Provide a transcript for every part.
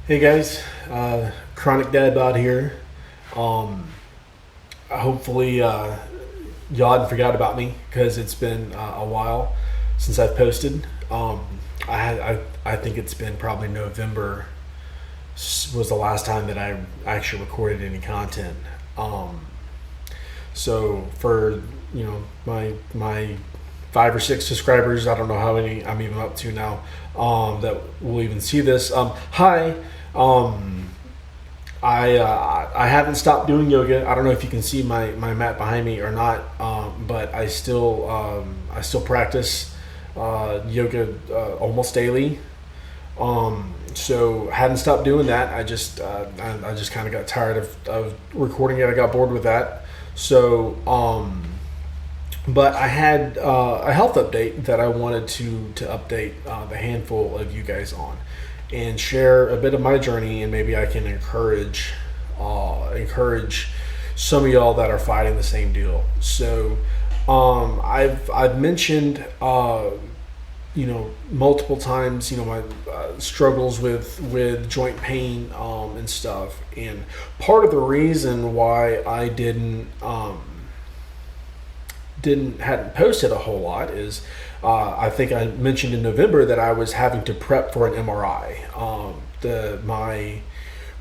Hey guys, ChronicDadBod here. Hopefully y'all hadn't forgot about me because it's been a while since I've posted. I think it's been probably November was the last time that I actually recorded any content. So for my 5 or 6 subscribers, I don't know how many I'm even up to now, that will even see this. Hi. I haven't stopped doing yoga. I don't know if you can see my mat behind me or not, but I still practice yoga almost daily. So hadn't stopped doing that. I just kind of got tired of recording it. I got bored with that. So but I had a health update that I wanted to update the handful of you guys on, and share a bit of my journey, and maybe I can encourage some of y'all that are fighting the same deal. So I've mentioned multiple times my struggles with joint pain and stuff, and part of the reason why I hadn't posted a whole lot is I think I mentioned in November that I was having to prep for an MRI. My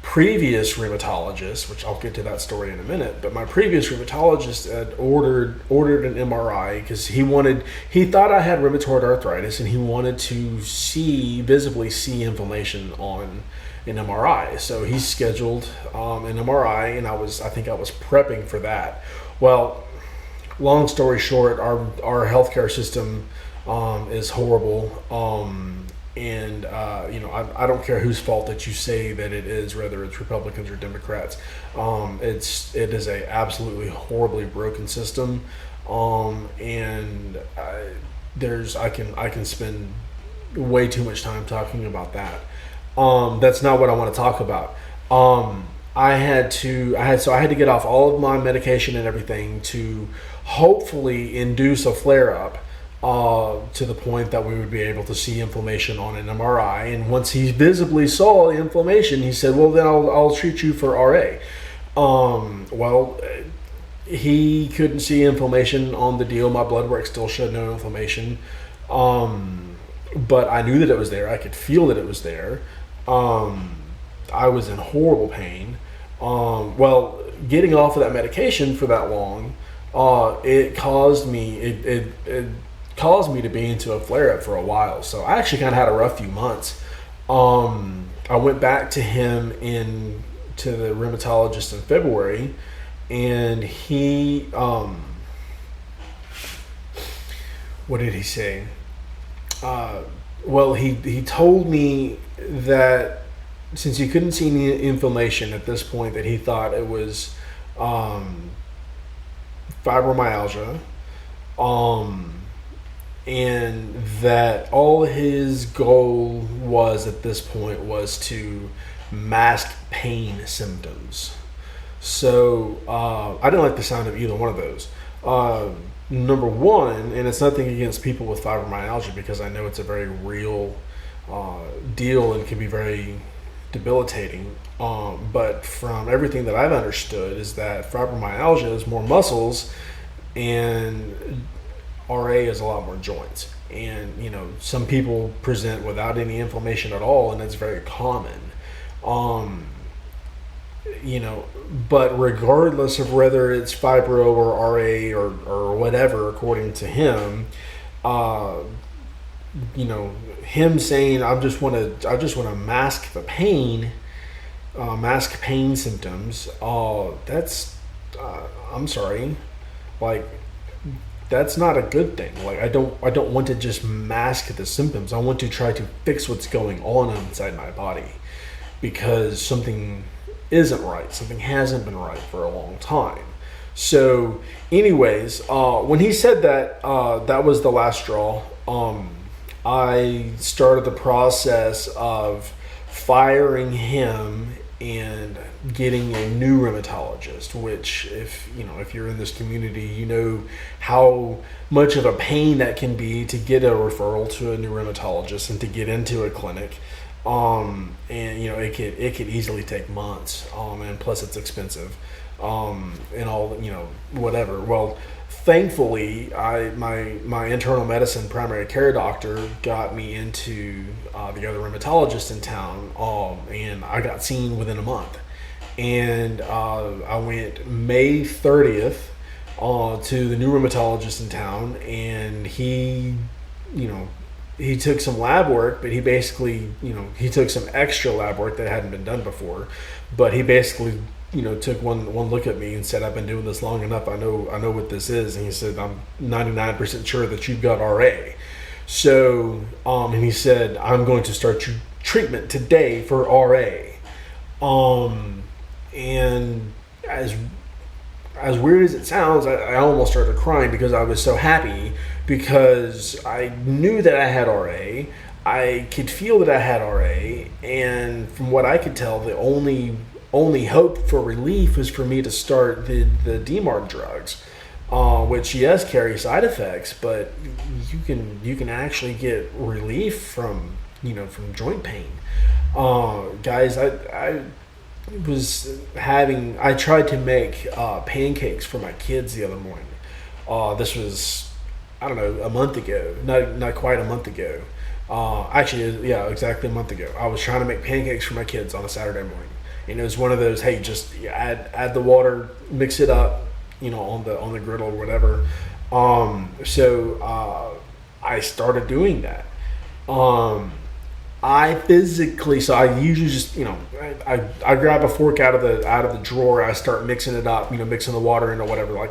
previous rheumatologist, which I'll get to that story in a minute, but my previous rheumatologist had ordered an MRI because he thought I had rheumatoid arthritis, and he wanted to visibly see inflammation on an MRI. So he scheduled an MRI, and I think I was prepping for that. Well, long story short, our healthcare system is horrible, and I don't care whose fault that you say that it is, whether it's Republicans or Democrats. It is a absolutely horribly broken system, and I can spend way too much time talking about that. That's not what I want to talk about. I had to get off all of my medication and everything to hopefully induce a flare-up to the point that we would be able to see inflammation on an MRI. And once he visibly saw the inflammation, he said, well, then I'll treat you for RA. Well, he couldn't see inflammation on the deal. My blood work still showed no inflammation. But I knew that it was there. I could feel that it was there. I was in horrible pain. Well, getting off of that medication for that long, it caused me to be into a flare-up for a while. So I actually kind of had a rough few months. I went back to to the rheumatologist in February, and he, what did he say? Well, he told me that since he couldn't see any inflammation at this point, that he thought it was fibromyalgia, and that all his goal was at this point was to mask pain symptoms. So I didn't like the sound of either one of those. Number one, and it's nothing against people with fibromyalgia, because I know it's a very real deal and can be very debilitating. But from everything that I've understood is that fibromyalgia is more muscles, and RA is a lot more joints. And some people present without any inflammation at all, and it's very common. But regardless of whether it's fibro or RA or whatever, according to him, him saying I just want to mask the pain, mask pain symptoms. That's I'm sorry, like, that's not a good thing. Like, I don't want to just mask the symptoms. I want to try to fix what's going on inside my body, because something isn't right. Something hasn't been right for a long time. So anyways, when he said that, that was the last straw. I started the process of firing him and getting a new rheumatologist, which if you're in this community, you know how much of a pain that can be to get a referral to a new rheumatologist and to get into a clinic. And it could easily take months. And plus it's expensive. And all, whatever. Well, thankfully, my internal medicine primary care doctor got me into the other rheumatologist in town, and I got seen within a month. And I went May 30th to the new rheumatologist in town, and he took some lab work, but he basically, he took some extra lab work that hadn't been done before, but he basically took one look at me and said, I've been doing this long enough. I know what this is. And he said, I'm 99% sure that you've got RA. So, and he said, I'm going to start your treatment today for RA. And as weird as it sounds, I almost started crying because I was so happy, because I knew that I had RA. I could feel that I had RA. And from what I could tell, the only hope for relief was for me to start the DMARD drugs, which yes carry side effects, but you can actually get relief from joint pain. Guys, I tried to make pancakes for my kids the other morning. This was, I don't know, a month ago, not quite a month ago. Actually, yeah, exactly a month ago. I was trying to make pancakes for my kids on a Saturday morning. And it was one of those, hey, just add the water, mix it up, on the griddle or whatever. So I started doing that. I usually just, I grab a fork out of the drawer. I start mixing it up, mixing the water into whatever, I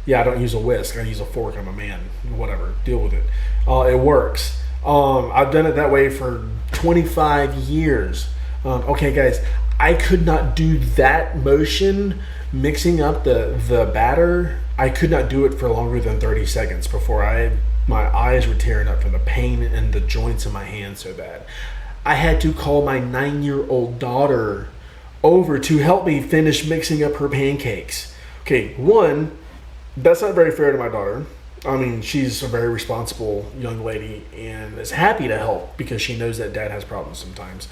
don't use a whisk. I use a fork. I'm a man, whatever, deal with it. It works. I've done it that way for 25 years. Okay, guys, I could not do that motion, mixing up the batter. I could not do it for longer than 30 seconds before my eyes were tearing up from the pain and the joints in my hands so bad. I had to call my 9-year-old daughter over to help me finish mixing up her pancakes. Okay, one, that's not very fair to my daughter. I mean, she's a very responsible young lady and is happy to help because she knows that dad has problems sometimes.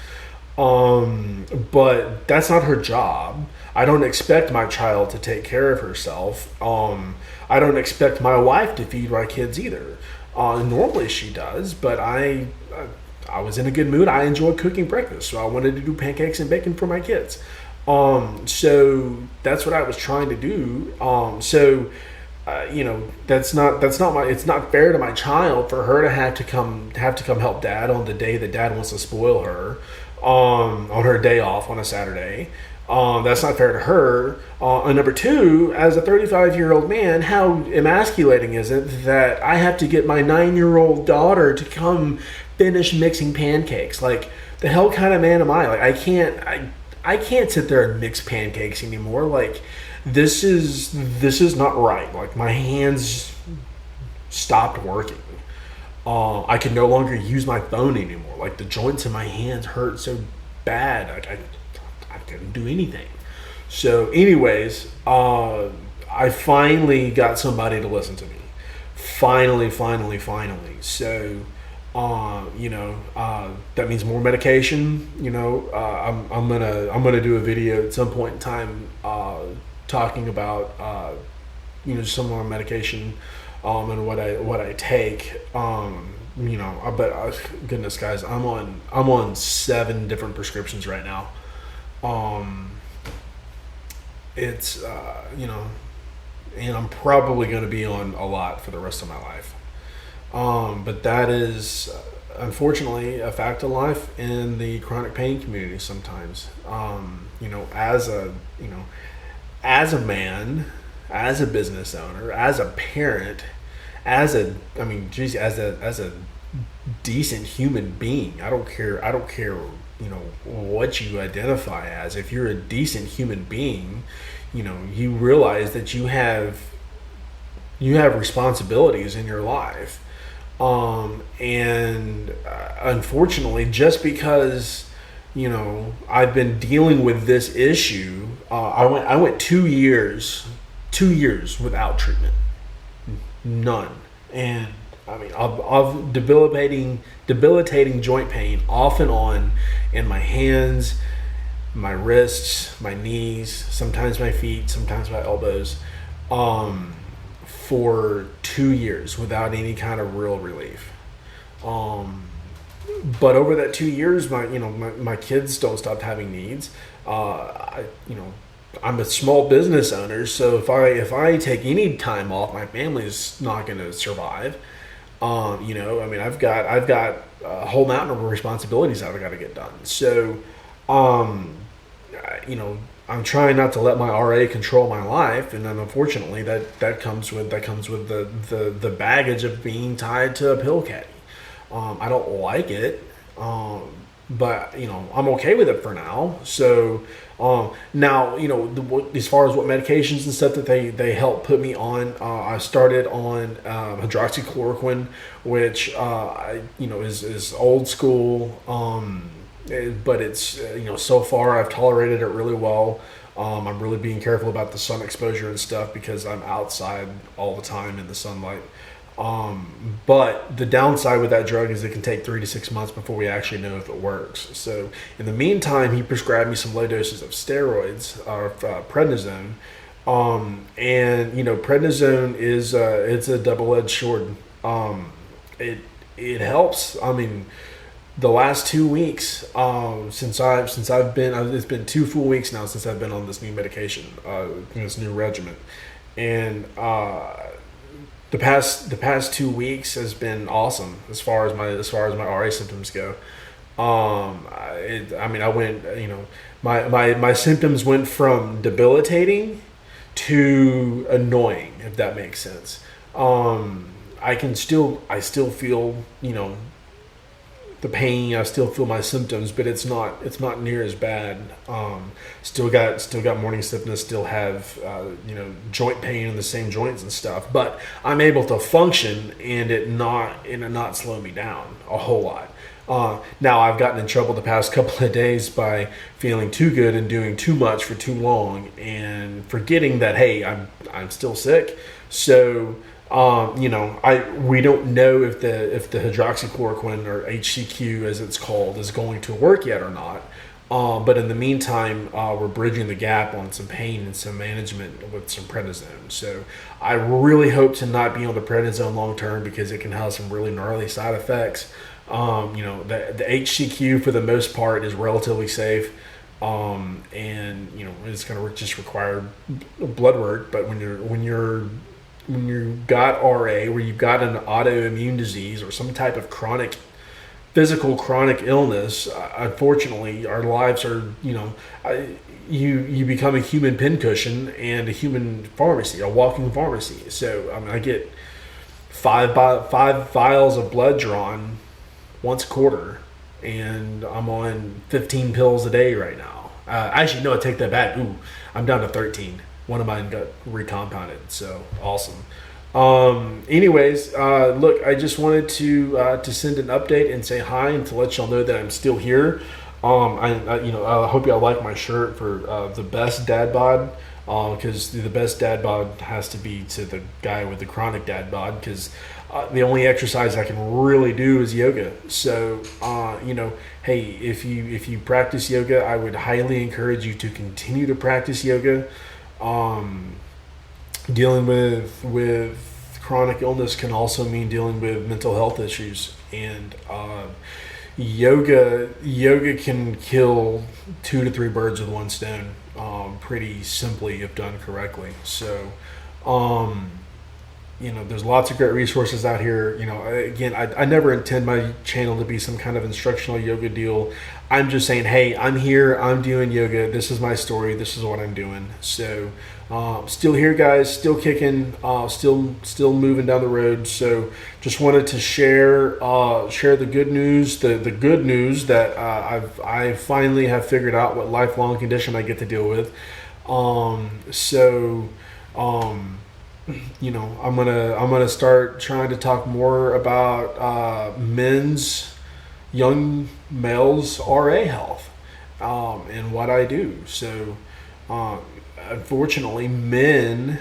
But that's not her job. I don't expect my child to take care of herself. I don't expect my wife to feed my kids either. Normally she does, but I was in a good mood. I enjoy cooking breakfast, so I wanted to do pancakes and bacon for my kids. So that's what I was trying to do. It's not fair to my child for her to have to come help dad on the day that dad wants to spoil her, on her day off on a Saturday. That's not fair to her. And number two, as a 35-year-old man, how emasculating is it that I have to get my 9-year-old daughter to come finish mixing pancakes? Like, the hell kind of man am I? Like, I can't sit there and mix pancakes anymore. Like, this is not right. Like, my hands stopped working. I could no longer use my phone anymore. Like, the joints in my hands hurt so bad. Like, I couldn't do anything. So anyways, I finally got somebody to listen to me. Finally. So, that means more medication. I'm gonna do a video at some point in time, talking about, some more medication, and what I take. But goodness, guys, I'm on 7 different prescriptions right now. It's and I'm probably going to be on a lot for the rest of my life. But that is unfortunately a fact of life in the chronic pain community sometimes. As a man, as a business owner, as a parent, as a decent human being. I don't care, what you identify as. If you're a decent human being, you realize that you have responsibilities in your life. And unfortunately, just because I've been dealing with this issue. I went 2 years without treatment, none. And I mean, I've debilitating joint pain off and on in my hands, my wrists, my knees, sometimes my feet, sometimes my elbows, for 2 years without any kind of real relief. But over that 2 years, my kids don't stop having needs. I'm a small business owner, so if I take any time off, my family's not going to survive. I've got a whole mountain of responsibilities I've got to get done. So, I'm trying not to let my RA control my life, and then unfortunately that comes with the baggage of being tied to a pill caddy. I don't like it, but I'm okay with it for now. So now as far as what medications and stuff that they help put me on, I started on hydroxychloroquine, which is old school. But it's so far I've tolerated it really well. I'm really being careful about the sun exposure and stuff because I'm outside all the time in the sunlight. But the downside with that drug is it can take 3 to 6 months before we actually know if it works. So in the meantime, he prescribed me some low doses of steroids, or prednisone. Prednisone is it's a double-edged sword. It helps. I mean, the last 2 weeks, since I've been, it's been 2 full weeks now since I've been on this new medication, this new regimen, and the past 2 weeks has been awesome as far as my RA symptoms go. My symptoms went from debilitating to annoying, if that makes sense. I still feel the pain. I still feel my symptoms, but it's not near as bad. Still got morning stiffness. Still have joint pain in the same joints and stuff. But I'm able to function and it not slow me down a whole lot. Now I've gotten in trouble the past couple of days by feeling too good and doing too much for too long and forgetting that hey, I'm still sick. So. We don't know if the hydroxychloroquine, or HCQ as it's called, is going to work yet or not. But in the meantime, we're bridging the gap on some pain and some management with some prednisone. So I really hope to not be on the prednisone long term because it can have some really gnarly side effects. The HCQ for the most part is relatively safe. It's going to just require blood work. But when you've got RA, where you've got an autoimmune disease or some type of chronic illness, unfortunately, our lives are, you become a human pincushion and a human pharmacy, a walking pharmacy. So, I get five vials of blood drawn once a quarter, and I'm on 15 pills a day right now. Actually, no, I take that back. I'm down to 13. One of mine got recompounded, so awesome. Anyways, look, I just wanted to send an update and say hi and to let y'all know that I'm still here. I hope y'all like my shirt for the best dad bod, because the best dad bod has to be to the guy with the chronic dad bod, because the only exercise I can really do is yoga. So, hey, if you practice yoga, I would highly encourage you to continue to practice yoga. Dealing with chronic illness can also mean dealing with mental health issues, and yoga can kill 2 to 3 birds with one stone, pretty simply if done correctly. So there's lots of great resources out here. Again, I never intend my channel to be some kind of instructional yoga deal. I'm just saying, hey, I'm here, I'm doing yoga, this is my story, this is what I'm doing. So still here, guys, still kicking, still moving down the road. So just wanted to share the good news, the good news that I finally have figured out what lifelong condition I get to deal with. I'm gonna start trying to talk more about young males' RA health. in what I do. So, unfortunately, men.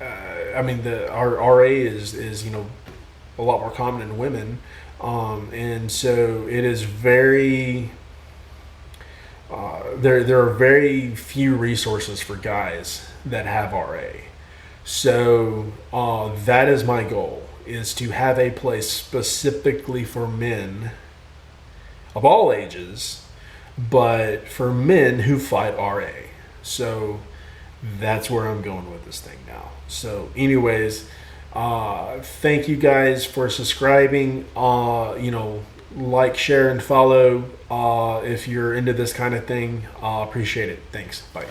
I mean, our RA is a lot more common in women, and so it is very. There are very few resources for guys that have RA. So that is my goal, is to have a place specifically for men of all ages, but for men who fight RA. So that's where I'm going with this thing now. So anyways, thank you guys for subscribing. Like, share, and follow if you're into this kind of thing. Appreciate it. Thanks. Bye.